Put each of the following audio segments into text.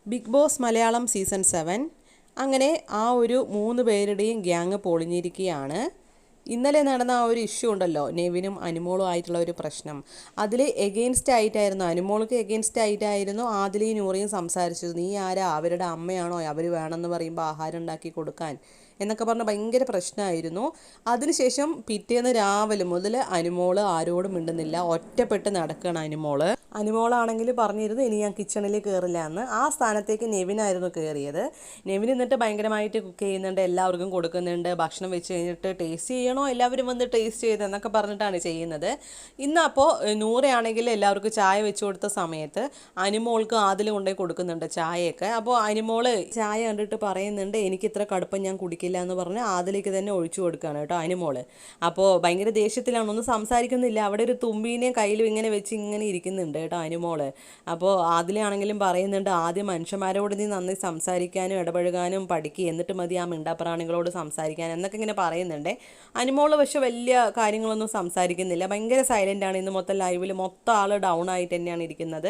Big boss Malayalam season 7 അങ്ങനെ ആ ഒരു 3 പേരുടെയും ഗ്യാങ് പൊളിഞ്ഞിരിക്കുകയാണ്. ഇന്നലെ നടന്ന ആ ഒരു ഇഷ്യൂ ഉണ്ടല്ലോ, നെവിനും അനുമോളും ആയിട്ടുള്ള ഒരു പ്രശ്നം, അതിൽ എഗെയിൻസ്റ്റ് ആയിട്ടായിരുന്നു, അനുമോൾക്ക് എഗെയിൻസ്റ്റ് ആയിട്ടായിരുന്നു ആദിലയും നൂറയും സംസാരിച്ചത്. നീ ആരാ, അവരുടെ അമ്മയാണോ, അവർ വേണമെന്ന് പറയുമ്പോൾ ആഹാരം ഉണ്ടാക്കി കൊടുക്കാൻ എന്നൊക്കെ പറഞ്ഞ് ഭയങ്കര പ്രശ്നമായിരുന്നു. അതിനുശേഷം പിറ്റേന്ന് രാവിലെ മുതൽ അനുമോള് ആരോടും മിണ്ടുന്നില്ല, ഒറ്റപ്പെട്ട് നടക്കുകയാണ് അനുമോളാണെങ്കിൽ പറഞ്ഞിരുന്നു ഇനി ഞാൻ കിച്ചണിൽ കയറില്ല എന്ന്. ആ സ്ഥാനത്തേക്ക് നെവിനായിരുന്നു കയറിയത്. നെവിൻ എന്നിട്ട് ഭയങ്കരമായിട്ട് കുക്ക് ചെയ്യുന്നുണ്ട്, എല്ലാവർക്കും കൊടുക്കുന്നുണ്ട്, ഭക്ഷണം വെച്ച് കഴിഞ്ഞിട്ട് ടേസ്റ്റ് ചെയ്യണോ, എല്ലാവരും വന്ന് ടേസ്റ്റ് ചെയ്ത് എന്നൊക്കെ പറഞ്ഞിട്ടാണ് ചെയ്യുന്നത്. ഇന്ന് അപ്പോൾ നൂറയാണെങ്കിൽ എല്ലാവർക്കും ചായ വെച്ച് കൊടുത്ത സമയത്ത് അനുമോൾക്ക് ആദിൽ കൊണ്ടുപോയി കൊടുക്കുന്നുണ്ട് ചായയൊക്കെ. അപ്പോൾ അനുമോള് ചായ കണ്ടിട്ട് പറയുന്നുണ്ട് എനിക്ക് ഇത്ര കടുപ്പം ഞാൻ കുടിക്കില്ല എന്ന് പറഞ്ഞ് ആദിലേക്ക് തന്നെ ഒഴിച്ചു കൊടുക്കുകയാണ് കേട്ടോ അനുമോള്. അപ്പോൾ ഭയങ്കര ദേഷ്യത്തിലാണ്, ഒന്നും സംസാരിക്കുന്നില്ല. അവിടെ ഒരു തുമ്പീനെ കയ്യിലും ഇങ്ങനെ വെച്ച് ഇങ്ങനെ ഇരിക്കുന്നുണ്ട് കേട്ടോ അനുമോള്. അപ്പോൾ ആദിലാണെങ്കിലും പറയുന്നുണ്ട് ആദ്യം മനുഷ്യന്മാരോട് നീ നന്ദി സംസാരിക്കാനും ഇടപഴകാനും പഠിക്കുക, എന്നിട്ട് മതി ആ മിണ്ടാപ്രാണികളോട് സംസാരിക്കാൻ എന്നൊക്കെ ഇങ്ങനെ പറയുന്നുണ്ട്. അനുമോള് പക്ഷെ വലിയ കാര്യങ്ങളൊന്നും സംസാരിക്കുന്നില്ല, ഭയങ്കര സൈലൻ്റ് ആണ്. ഇന്ന് മൊത്തം ലൈവിൽ മൊത്തം ആൾ ഡൗൺ ആയിട്ട് തന്നെയാണ് ഇരിക്കുന്നത്.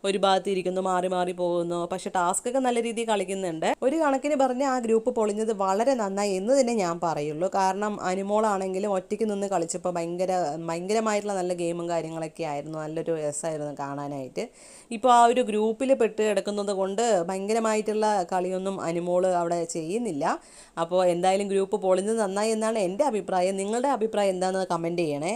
ഒരു ഭാഗത്ത് ഇരിക്കുന്നു, മാറി മാറി പോകുന്നു. പക്ഷെ ടാസ്ക് ഒക്കെ നല്ല രീതിയിൽ കളിക്കുന്നുണ്ട്. ഒരു കണക്കിന് പറഞ്ഞ് ആ ഗ്രൂപ്പ് പൊളിഞ്ഞത് വളരെ നന്നായി എന്ന് തന്നെ ഞാൻ പറയുള്ളൂ. കാരണം അനുമോളാണെങ്കിലും ഒറ്റയ്ക്ക് നിന്ന് കളിച്ചപ്പോൾ ഭയങ്കരമായിട്ടുള്ള നല്ല ഗെയിമും കാര്യങ്ങളൊക്കെ ആയിരുന്നു, നല്ലൊരു രസമായിരുന്നു കാണാനായിട്ട്. ഇപ്പോൾ ആ ഒരു ഗ്രൂപ്പിൽ പെട്ട് കിടക്കുന്നത് കൊണ്ട് ഭയങ്കരമായിട്ടുള്ള കളിയൊന്നും അനുമോള് അവിടെ ചെയ്യുന്നില്ല. അപ്പോൾ എന്തായാലും ഗ്രൂപ്പ് പൊളിഞ്ഞത് നന്നായി എന്നാണ് എൻ്റെ അഭിപ്രായം. നിങ്ങളുടെ അഭിപ്രായം എന്താണെന്ന് കമൻറ്റ് ചെയ്യണേ.